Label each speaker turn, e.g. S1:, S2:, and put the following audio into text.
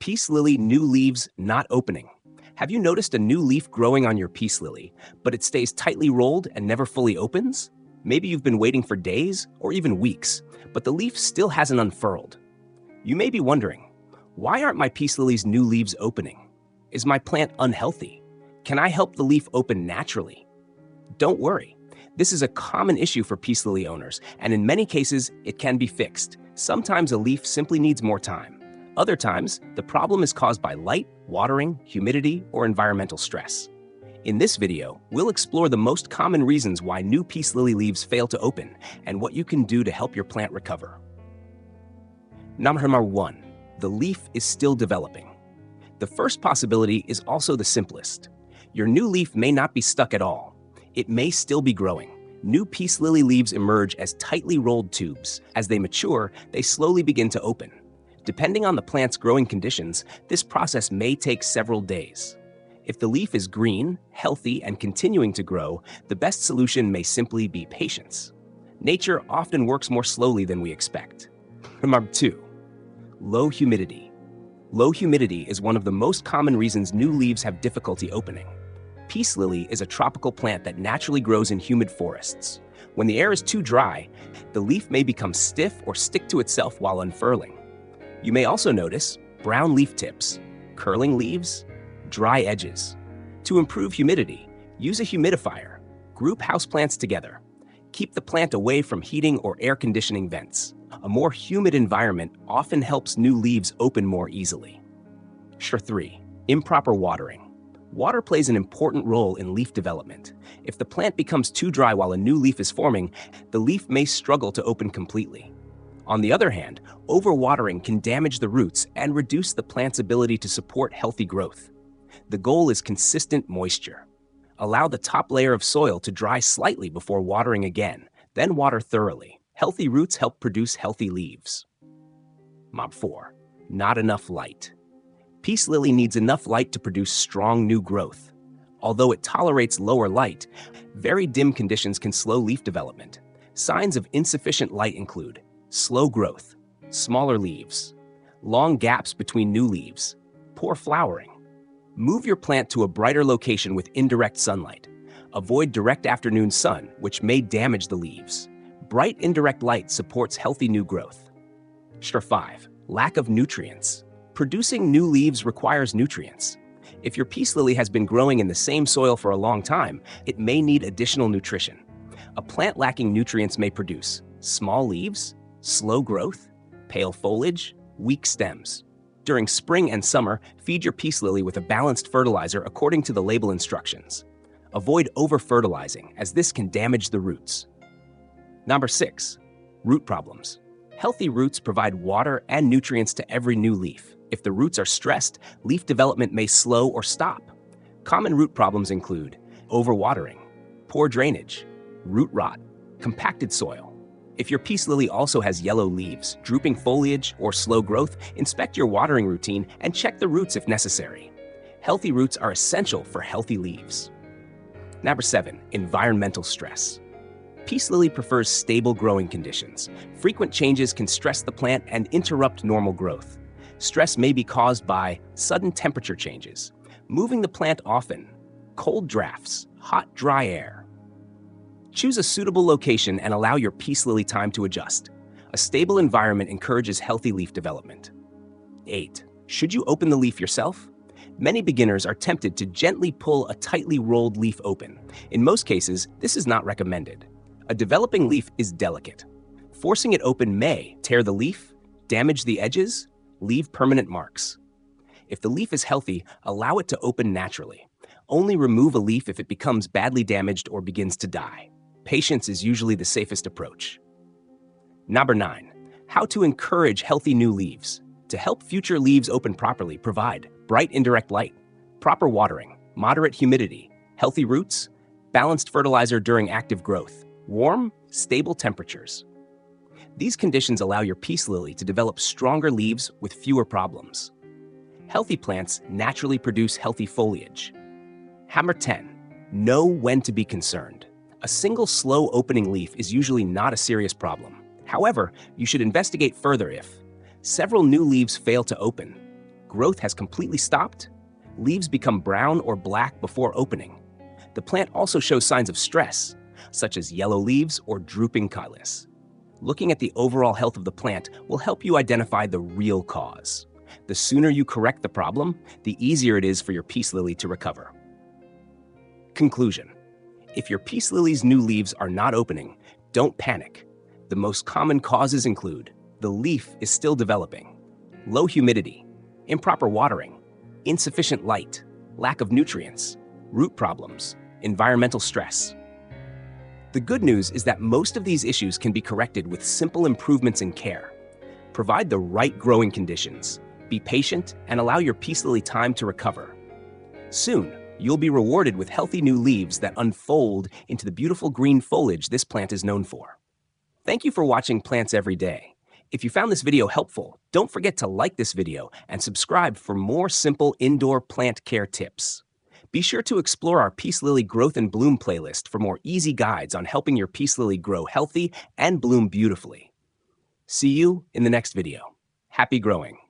S1: Peace lily new leaves not opening. Have you noticed a new leaf growing on your peace lily, but it stays tightly rolled and never fully opens? Maybe you've been waiting for days or even weeks, but the leaf still hasn't unfurled. You may be wondering, why aren't my peace lily's new leaves opening? Is my plant unhealthy? Can I help the leaf open naturally? Don't worry. This is a common issue for peace lily owners, and in many cases, it can be fixed. Sometimes a leaf simply needs more time. Other times, the problem is caused by light, watering, humidity, or environmental stress. In this video, we'll explore the most common reasons why new peace lily leaves fail to open and what you can do to help your plant recover. Number 1. The leaf is still developing. The first possibility is also the simplest. Your new leaf may not be stuck at all. It may still be growing. New peace lily leaves emerge as tightly rolled tubes. As they mature, they slowly begin to open. Depending on the plant's growing conditions, this process may take several days. If the leaf is green, healthy, and continuing to grow, the best solution may simply be patience. Nature often works more slowly than we expect. Number 2. Low humidity. Low humidity is one of the most common reasons new leaves have difficulty opening. Peace lily is a tropical plant that naturally grows in humid forests. When the air is too dry, the leaf may become stiff or stick to itself while unfurling. You may also notice brown leaf tips, curling leaves, dry edges. To improve humidity, use a humidifier. Group houseplants together. Keep the plant away from heating or air conditioning vents. A more humid environment often helps new leaves open more easily. 3. Improper watering. Water plays an important role in leaf development. If the plant becomes too dry while a new leaf is forming, the leaf may struggle to open completely. On the other hand, overwatering can damage the roots and reduce the plant's ability to support healthy growth. The goal is consistent moisture. Allow the top layer of soil to dry slightly before watering again, then water thoroughly. Healthy roots help produce healthy leaves. 4. Not enough light. Peace lily needs enough light to produce strong new growth. Although it tolerates lower light, very dim conditions can slow leaf development. Signs of insufficient light include slow growth, smaller leaves, long gaps between new leaves, poor flowering. Move your plant to a brighter location with indirect sunlight. Avoid direct afternoon sun, which may damage the leaves. Bright indirect light supports healthy new growth. 5. Lack of nutrients. Producing new leaves requires nutrients. If your peace lily has been growing in the same soil for a long time, it may need additional nutrition. A plant lacking nutrients may produce small leaves, slow growth, pale foliage, weak stems. During spring and summer, feed your peace lily with a balanced fertilizer according to the label instructions. Avoid over-fertilizing, as this can damage the roots. 6. Root problems. Healthy roots provide water and nutrients to every new leaf. If the roots are stressed, leaf development may slow or stop. Common root problems include overwatering, poor drainage, root rot, compacted soil. If your peace lily also has yellow leaves, drooping foliage, or slow growth, inspect your watering routine and check the roots if necessary. Healthy roots are essential for healthy leaves. 7. Environmental stress. Peace lily prefers stable growing conditions. Frequent changes can stress the plant and interrupt normal growth. Stress may be caused by sudden temperature changes, moving the plant often, cold drafts, hot, dry air. Choose a suitable location and allow your peace lily time to adjust. A stable environment encourages healthy leaf development. 8. Should you open the leaf yourself? Many beginners are tempted to gently pull a tightly rolled leaf open. In most cases, this is not recommended. A developing leaf is delicate. Forcing it open may tear the leaf, damage the edges, leave permanent marks. If the leaf is healthy, allow it to open naturally. Only remove a leaf if it becomes badly damaged or begins to die. Patience is usually the safest approach. 9. How to encourage healthy new leaves. To help future leaves open properly, provide bright indirect light, proper watering, moderate humidity, healthy roots, balanced fertilizer during active growth, warm, stable temperatures. These conditions allow your peace lily to develop stronger leaves with fewer problems. Healthy plants naturally produce healthy foliage. 10. Know when to be concerned. A single slow opening leaf is usually not a serious problem. However, you should investigate further if several new leaves fail to open, Growth has completely stopped. Leaves become brown or black before opening. The plant also shows signs of stress, such as yellow leaves or drooping callus. Looking at the overall health of the plant will help you identify the real cause. The sooner you correct the problem, the easier it is for your peace lily to recover. Conclusion: if your peace lily's new leaves are not opening, don't panic. The most common causes include the leaf is still developing, low humidity, improper watering, insufficient light, lack of nutrients, root problems, environmental stress. The good news is that most of these issues can be corrected with simple improvements in care. Provide the right growing conditions, be patient, and allow your peace lily time to recover. Soon, you'll be rewarded with healthy new leaves that unfold into the beautiful green foliage this plant is known for. Thank you for watching Plants Every Day. If you found this video helpful, don't forget to like this video and subscribe for more simple indoor plant care tips. Be sure to explore our Peace Lily Growth and Bloom playlist for more easy guides on helping your peace lily grow healthy and bloom beautifully. See you in the next video. Happy growing!